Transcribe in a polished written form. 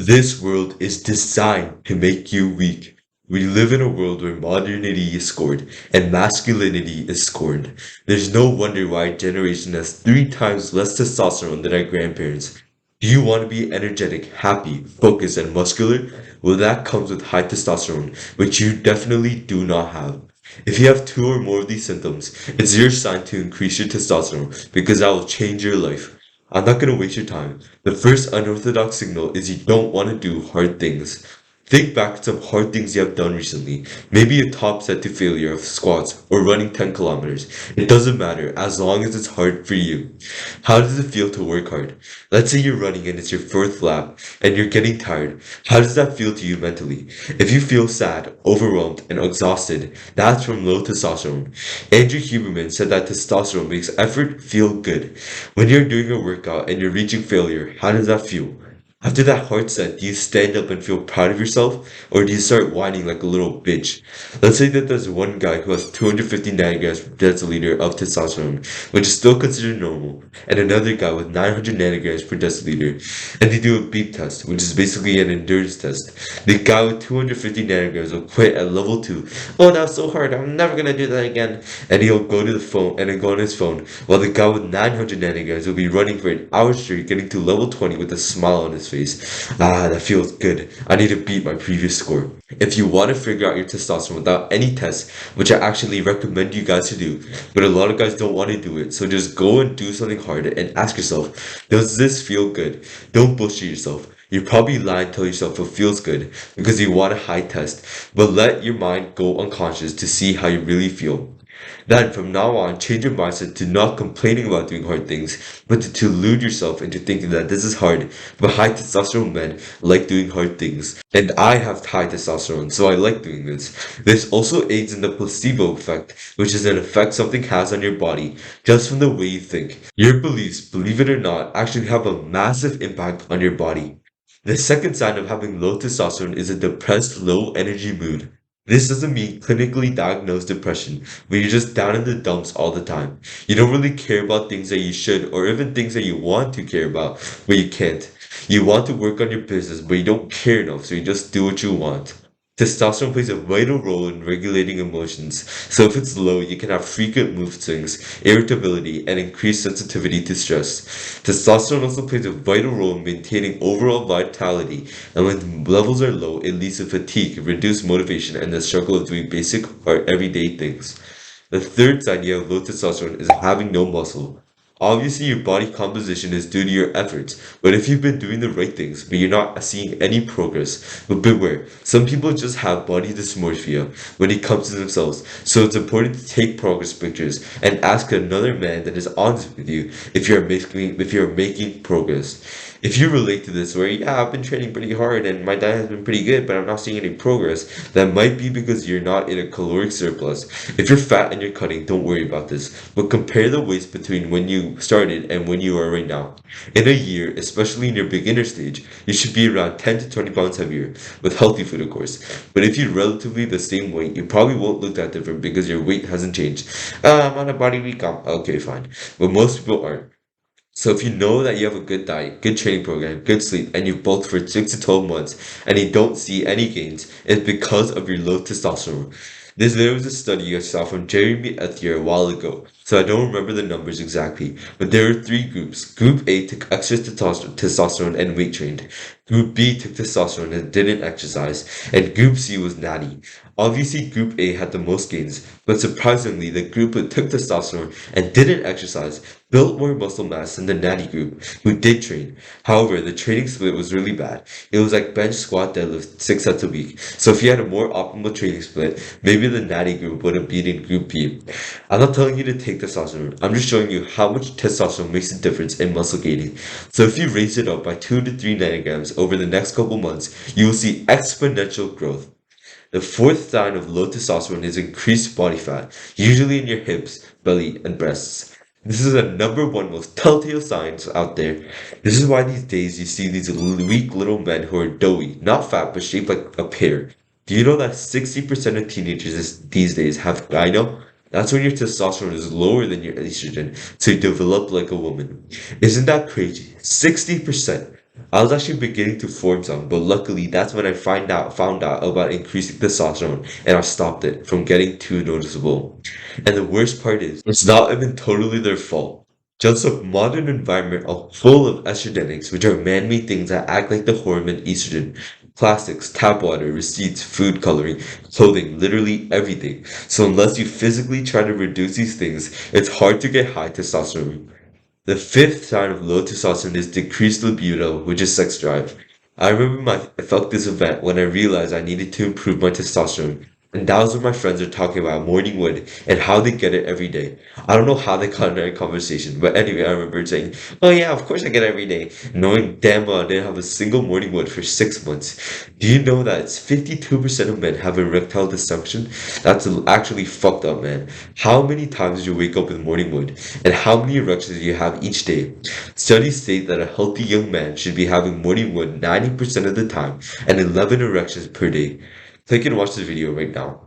This world is designed to make you weak. We live in a world where modernity is scorned and masculinity is scorned. There's no wonder why our generation has 3 times less testosterone than our grandparents. Do you want to be energetic, happy, focused, and muscular? Well, that comes with high testosterone, which you definitely do not have. If you have 2 or more of these symptoms, it's your sign to increase your testosterone because that will change your life. I'm not going to waste your time. The first unorthodox signal is you don't want to do hard things. Think back to some hard things you have done recently. Maybe a top set to failure of squats or running 10 kilometers. It doesn't matter as long as it's hard for you. How does it feel to work hard? Let's say you're running and it's your fourth lap and you're getting tired. How does that feel to you mentally? If you feel sad, overwhelmed, and exhausted, that's from low testosterone. Andrew Huberman said that testosterone makes effort feel good. When you're doing a workout and you're reaching failure, how does that feel? After that hard set, do you stand up and feel proud of yourself, or do you start whining like a little bitch? Let's say that there's one guy who has 250 nanograms per deciliter of testosterone, which is still considered normal, and another guy with 900 nanograms per deciliter, and they do a beep test, which is basically an endurance test. The guy with 250 nanograms will quit at level 2. Oh, that was so hard, I'm never gonna do that again. And he'll go to the phone and then go on his phone, while the guy with 900 nanograms will be running for an hour straight, getting to level 20 with a smile on his face. Ah, that feels good. I need to beat my previous score. If you want to figure out your testosterone without any tests, which I actually recommend you guys to do, but a lot of guys don't want to do it, so just go and do something hard and ask yourself, does this feel good? Don't bullshit yourself. You probably lie and tell yourself it feels good because you want a high test, but let your mind go unconscious to see how you really feel. Then, from now on, change your mindset to not complaining about doing hard things, but to delude yourself into thinking that this is hard. But high testosterone men like doing hard things. And I have high testosterone, so I like doing this. This also aids in the placebo effect, which is an effect something has on your body just from the way you think. Your beliefs, believe it or not, actually have a massive impact on your body. The second sign of having low testosterone is a depressed, low energy mood. This doesn't mean clinically diagnosed depression, but you're just down in the dumps all the time. You don't really care about things that you should, or even things that you want to care about, but you can't. You want to work on your business, but you don't care enough, so you just do what you want. Testosterone plays a vital role in regulating emotions, so if it's low, you can have frequent mood swings, irritability, and increased sensitivity to stress. Testosterone also plays a vital role in maintaining overall vitality, and when levels are low, it leads to fatigue, reduced motivation, and the struggle of doing basic or everyday things. The third sign you have low testosterone is having no muscle. Obviously, your body composition is due to your efforts, but if you've been doing the right things, but you're not seeing any progress, but beware, some people just have body dysmorphia when it comes to themselves, so it's important to take progress pictures and ask another man that is honest with you if you're making progress. If you relate to this, where yeah, I've been training pretty hard and my diet has been pretty good, but I'm not seeing any progress, that might be because you're not in a caloric surplus. If you're fat and you're cutting, don't worry about this, but compare the weights between when you started and when you are right now. In a year, especially in your beginner stage, you should be around 10 to 20 pounds heavier, with healthy food, of course. But if you're relatively the same weight, you probably won't look that different because your weight hasn't changed. I'm on a body recomp. Okay, fine. But most people aren't. So if you know that you have a good diet, good training program, good sleep, and you've bulked for 6 to 12 months and you don't see any gains, it's because of your low testosterone. There was a study I saw from Jeremy Ethier a while ago, so I don't remember the numbers exactly, but there were 3 groups. Group A took extra testosterone and weight trained. Group B took testosterone and didn't exercise, and Group C was natty. Obviously, Group A had the most gains, but surprisingly, the group who took testosterone and didn't exercise built more muscle mass than the natty group, who did train. However, the training split was really bad. It was like bench squat deadlift 6 sets a week. So if you had a more optimal training split, maybe the natty group would have beaten Group B. I'm not telling you to take testosterone. I'm just showing you how much testosterone makes a difference in muscle gaining. So if you raise it up by 2 to 3 nanograms over the next couple months, you will see exponential growth. The fourth sign of low testosterone is increased body fat, usually in your hips, belly, and breasts. This is the number one most telltale signs out there. This is why these days you see these weak little men who are doughy, not fat, but shaped like a pear. Do you know that 60% of teenagers these days have gyno? That's when your testosterone is lower than your estrogen, so you develop like a woman. Isn't that crazy? 60%. I was actually beginning to form some, but luckily that's when I found out about increasing testosterone and I stopped it from getting too noticeable. And the worst part is, it's not even totally their fault. Just a modern environment are full of estrogenics, which are man-made things that act like the hormone estrogen. Plastics, tap water, receipts, food coloring, clothing, literally everything. So unless you physically try to reduce these things, it's hard to get high testosterone. The fifth sign of low testosterone is decreased libido, which is sex drive. I felt this event when I realized I needed to improve my testosterone. And that was when my friends are talking about morning wood and how they get it every day. I don't know how they got into that conversation, but anyway, I remember saying, "Oh yeah, of course I get it every day," knowing damn well I didn't have a single morning wood for 6 months. Do you know that it's 52% of men have erectile dysfunction? That's actually fucked up, man. How many times do you wake up with morning wood? And how many erections do you have each day? Studies state that a healthy young man should be having morning wood 90% of the time and 11 erections per day. Click and watch this video right now.